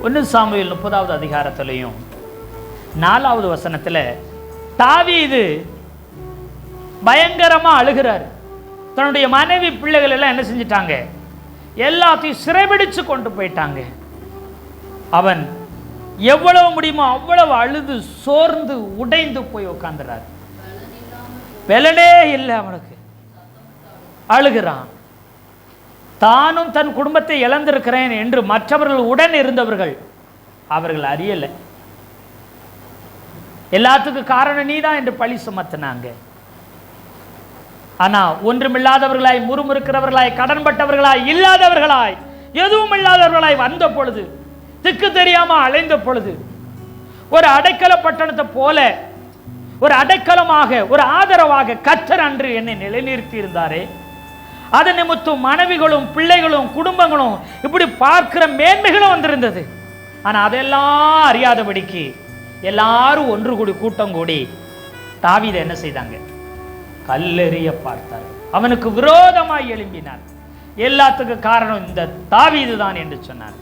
1 Samuel 30வது அதிகாரத்திலையும் 4வது வசனத்தில் தாவீது பயங்கரமா அழுகிறார். தன்னுடைய மனைவி பிள்ளைகள் எல்லாம் என்ன செஞ்சிட்டாங்க? எல்லாத்தையும் சிறைபிடிச்சு கொண்டு போயிட்டாங்க. அவன் எவ்வளவு முடியுமோ அவ்வளவு அழுது சோர்ந்து உடைந்து போய் உட்கார்ந்துறார். பலனே இல்லை அவனுக்கு, அழுகிறான். தானும் தன் குடும்பத்தை இழந்திருக்கிறேன் என்று மற்றவர்கள் உடன் இருந்தவர்கள் அவர்கள் அறியலை. எல்லாத்துக்கும் காரணம் நீதான் என்று பழி சுமத்தினாங்க. ஆனா ஒன்றுமில்லாதவர்களாய், முறுமுறுக்கிறவர்களாய், கடன்பட்டவர்களாய், இல்லாதவர்களாய், எதுவும் இல்லாதவர்களாய் வந்த பொழுது, திக்கு தெரியாம அலைந்த பொழுது, ஒரு அடைக்கல பட்டணத்தை போல ஒரு அடைக்கலமாக, ஒரு ஆதரவாக கர்த்தர் அன்று என்னை நிலைநிறுத்தி இருந்தாரே. அது நிமித்தம் மனைவிகளும் பிள்ளைகளும் குடும்பங்களும் இப்படி பார்க்கிற மேன்மைகளும் வந்திருந்தது. ஆனா அதெல்லாம் அறியாதபடிக்கு எல்லாரும் ஒன்று கூடி கூட்டம் கூடி தாவீதை என்ன செய்தாங்க? கல்லெறிய பார்த்தார். அவனுக்கு விரோதமாய் எழும்பினார். எல்லாத்துக்கு காரணம் இந்த தாவீது தான் என்று சொன்னார்.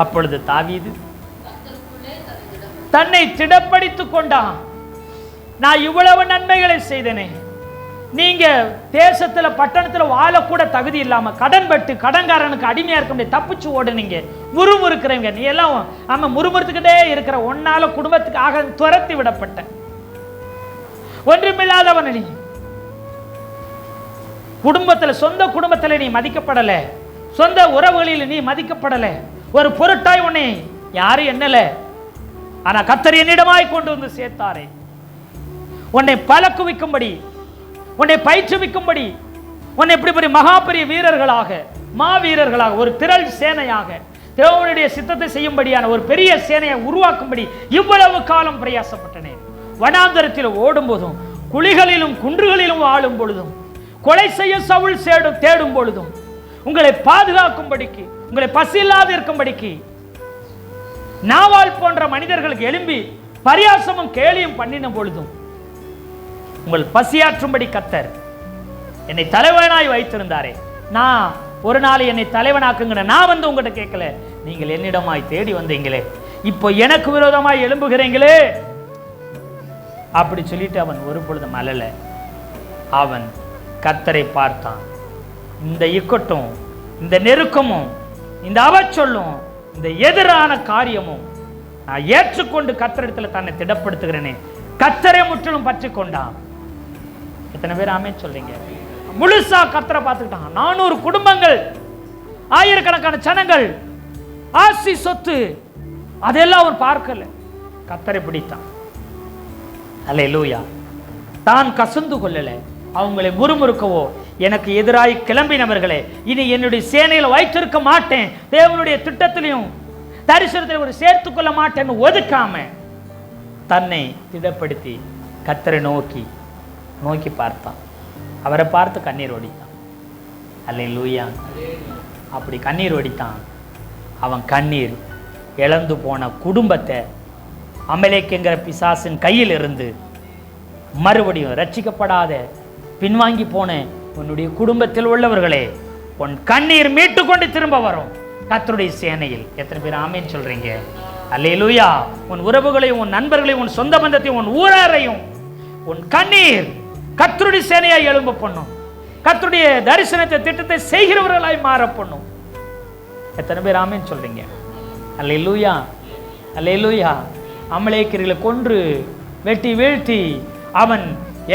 அப்பொழுது தாவீது தன்னை திடப்படுத்திக் கொண்டான். நான் இவ்வளவு நன்மைகளை செய்தனே, நீங்க தேசத்துல பட்டணத்துல வாழக்கூட தகுதி இல்லாம கடன்பட்டு கடன்காரனுக்கு அடிமையா இருக்க முடியாது, தப்பிச்சு ஓடுனீங்க, முறுமுறுக்கிறீங்க, நீ எல்லாம் ஆமா முறுமுறுத்துக்கிட்டே இருக்கிற, ஒன்னால குடும்பத்துக்கு ஆக துரத்தி விடப்பட்ட ஒன்றுமில்லாதவன் நீ. குடும்பத்துல, சொந்த குடும்பத்துல நீ மதிக்கப்படல, சொந்த உறவுகளில் நீ மதிக்கப்படல, ஒரு பொருட்டாய் உன்னை யாரும் என்னல. ஆனா கர்த்தர் என்னிடமாய் கொண்டு வந்து சேர்த்தாரே, உன்னை பழக்குவிக்கும்படி, உன்னை பயிற்றுவிக்கும்படி, உன்னை இப்படி மகா பெரிய வீரர்களாக, மாவீரர்களாக, ஒரு திரள் சேனையாக, தேவனுடைய சித்தத்தை செய்யும்படியான ஒரு பெரிய சேனையை உருவாக்கும்படி இவ்வளவு காலம் பிரயாசப்பட்டனே. வனாந்தரத்தில் ஓடும் போதும், குழிகளிலும் குன்றுகளிலும் வாழும் பொழுதும், கொலை செய்ய சவுல் தேடும் பொழுதும், உங்களை பாதுகாக்கும்படிக்கு, உங்களை பசியில்லாது இருக்கும்படிக்கு நாவால் போன்ற மனிதர்களுக்கு எழும்பி பரியாசமும் கேலியும் பண்ணின பொழுதும் உங்கள் பசியாற்றும்படி கர்த்தர் என்னை தலைவனாய் வைத்திருந்தாரே. நான் ஒரு நாள் என்னை தலைவனாக்குங்க, நான் வந்து உங்கள்கிட்ட கேட்கல, நீங்கள் என்னிடமாய் தேடி வந்தீங்களே, இப்போ எனக்கு விரோதமாய் எழும்புகிறீங்களே அப்படி சொல்லிட்டு அவன் ஒரு பொழுதும் அழல. அவன் கர்த்தரை பார்த்தான். இந்த இக்கட்டும், இந்த நெருக்கமும், இந்த அவச்சொல்லும், இந்த எதிரான காரியமும் நான் ஏற்றுக்கொண்டு கர்த்தரிடத்தில் தன்னை திடப்படுத்துகிறேனே, கர்த்தரை முற்றிலும் பற்றி கொண்டான். எத்தனை பேர் ஆமென் சொல்றீங்க? முழுசா கர்த்தரை பார்த்துக்கிட்டான். 400 குடும்பங்கள், ஆயிரக்கணக்கான ஜனங்கள், ஆசி சொத்து, அதெல்லாம் அவர் பார்க்கல, கர்த்தரை பிடித்தான். அல்லேலூயா. தான் கசந்து கொள்ளல, அவங்களை முறுமுறுக்கவோ, எனக்கு எதிராய் கிளம்பினவர்களே இனி என்னுடைய சேனையில் வைத்திருக்க மாட்டேன், தேவனுடைய திட்டத்திலையும் தரிசனத்திலும் ஒரு சேர்த்துக் கொள்ள மாட்டேன்னு ஒதுக்காம தன்னை திடப்படுத்தி கர்த்தரை நோக்கி பார்த்தான். அவரை பார்த்து கண்ணீர் ஓடித்தான். அல்லேலூயா. அப்படி கண்ணீர் ஓடித்தான். அவன் கண்ணீர் இழந்து போன குடும்பத்தை அமலேக்குங்கிற பிசாசின் கையில் இருந்து மறுபடியும் ரட்சிக்கப்படாத பின்வாங்கி போன உன்னுடைய குடும்பத்தில் உள்ளவர்களே, உன் கண்ணீர் மீட்டு கொண்டு திரும்ப வரும் கர்த்தருடைய சேனையில். எத்தனை பேர் ஆமென் சொல்றீங்க? அல்லேலூயா. உன் உறவுகளையும், உன் நண்பர்களையும், உன் சொந்த பந்தத்தையும், உன் ஊராரையும் உன் கண்ணீர் கர்த்தருடைய சேனையாய் எழும்ப பண்ணும். கர்த்தருடைய தரிசனத்தை, திட்டத்தை செய்கிறவர்களாய் மாற பண்ணும். எத்தனை பேர் ஆமென் சொல்றீங்க? அல்லேலூயா, அல்லேலூயா. அமலேக்கியர்களை கொன்று வெட்டி வீழ்த்தி அவன்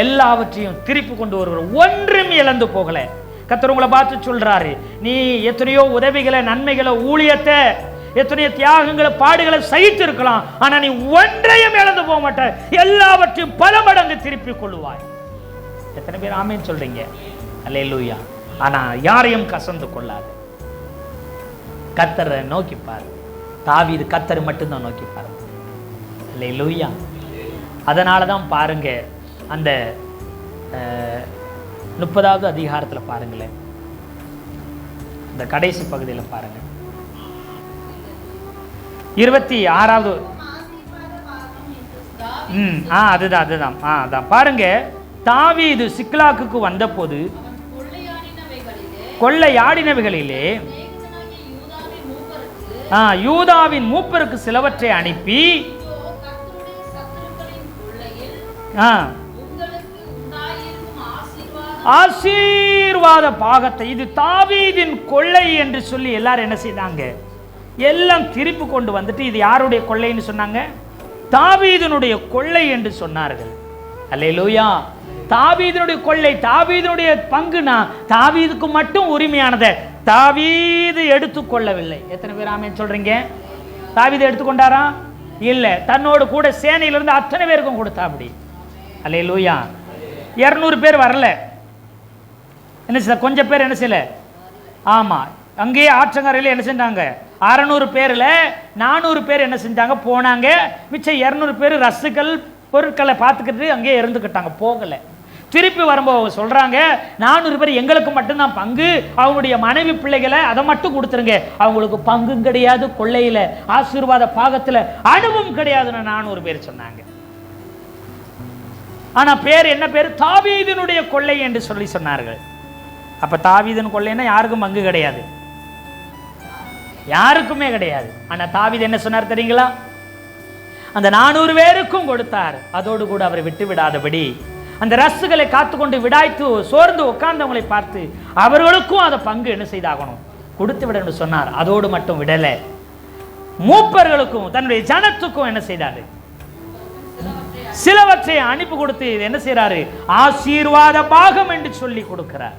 எல்லாவற்றையும் திருப்பி கொண்டு வருவார். ஒன்றும் இழந்து போகல. கர்த்தர் உங்களை பார்த்து சொல்றாரு, நீ எத்தனையோ உதவிகளை, நன்மைகளை, ஊழியத்தை, எத்தனையோ தியாகங்களை, பாடுகளை சகித்து இருக்கலாம், ஆனா நீ ஒன்றையும் இழந்து போக மாட்ட, எல்லாவற்றையும் பல மடங்கு திருப்பி கொள்ளுவாய். எத்தனை பேர் ஆமென் சொல்றீங்க? அல்லேலூயா. ஆனா யாரையும் கசந்து கொள்ளாது. கர்த்தரை நோக்கி பாரு. தாவீது கர்த்தரை மட்டும்தான் நோக்கி பாரு. அல்லேலூயா. அதனாலதான் பாருங்க, அந்த 30வது அதிகாரத்தில் பாருங்களேன், இந்த கடைசி பகுதியில் பாருங்க, 26வது. அதுதான் அதான் பாருங்க. தாவீது சிக்லாகுக்கு வந்த போது கொள்ளையாடினவைகளிலே யூதாவின் மூப்பருக்கு சிலவற்றை அனுப்பி ஆசீர்வாத பாகத்தை, இது தாவீதின் கொள்ளை என்று சொல்லி எல்லாரும் என்ன செய்தாங்க, எல்லாம் திருப்பி கொண்டு வந்துட்டு இது யாருடைய கொள்ளைன்னு சொன்னாங்க, தாவீதினுடைய கொள்ளை என்று சொன்னார்கள். அல்லேலூயா. தாவீதினுடைய கொள்ளை, தாவீதினுடைய பங்குனா தாவீதுக்கு மட்டும் உரிமையானதை தாவீது எடுத்துக்கொள்ளவில்லை. எத்தனை பேர் ஆமென் சொல்றீங்க? தாவீது எடுத்துக்கொண்டாரா? இல்லை, தன்னோடு கூட சேனையிலிருந்து அத்தனை பேருக்கும் கொடுத்தா. அப்படி அல்லேலூயா. 200 பேர் வரல, என்ன செய்ய, கொஞ்சம் பேர் என்ன செய்யல, ஆமா, அங்கேயே ஆற்றங்கரையில் என்ன செஞ்சாங்க, 600 பேர்ல 400 பேர் என்ன செஞ்சாங்க, போனாங்க. மிச்சம் 200 பேர் ரசுகள் பொருட்களை பார்த்துக்கிட்டு அங்கேயே இருந்துக்கிட்டாங்க, போகல. திருப்பி வரும்போது சொல்றாங்க, 400 பேர் எங்களுக்கு மட்டும்தான் பங்கு, அவங்களுடைய மனைவி பிள்ளைகளை அதை மட்டும் கொடுத்துருங்க, அவங்களுக்கு பங்கும் கிடையாது, கொள்ளையில ஆசீர்வாத பாகத்துல அனுபவம் கிடையாதுன்னு 400 பேர் சொன்னாங்க. ஆனா பேர் என்ன பேர், தாவீதினுடைய கொள்ளை என்று சொல்லி சொன்னார்கள். அப்ப தாவீதின் கொள்ளைன்னா யாருக்கும் பங்கு கிடையாது, யாருக்குமே கிடையாது. ஆனா தாவீது என்ன சொன்னார் தெரியுங்களா, அந்த 400 பேருக்கும் கொடுத்தார். அதோடு கூட அவரை விட்டு விடாதபடி அந்த ரசுகளை காத்துக்கொண்டு விடாய்த்து சோர்ந்து உட்கார்ந்தவங்களை பார்த்து அவர்களுக்கும் அதை பங்கு என்ன செய்தாகணும், கொடுத்து விடணும் சொன்னார். அதோடு மட்டும் விடல, மூப்பர்களுக்கும் தன்னுடைய ஜனத்துக்கும் என்ன செய்தாரு, சிலவற்றை அனுப்பி கொடுத்து என்ன செய்யறாரு, ஆசீர்வாத பாகம் என்று சொல்லி கொடுக்கிறார்.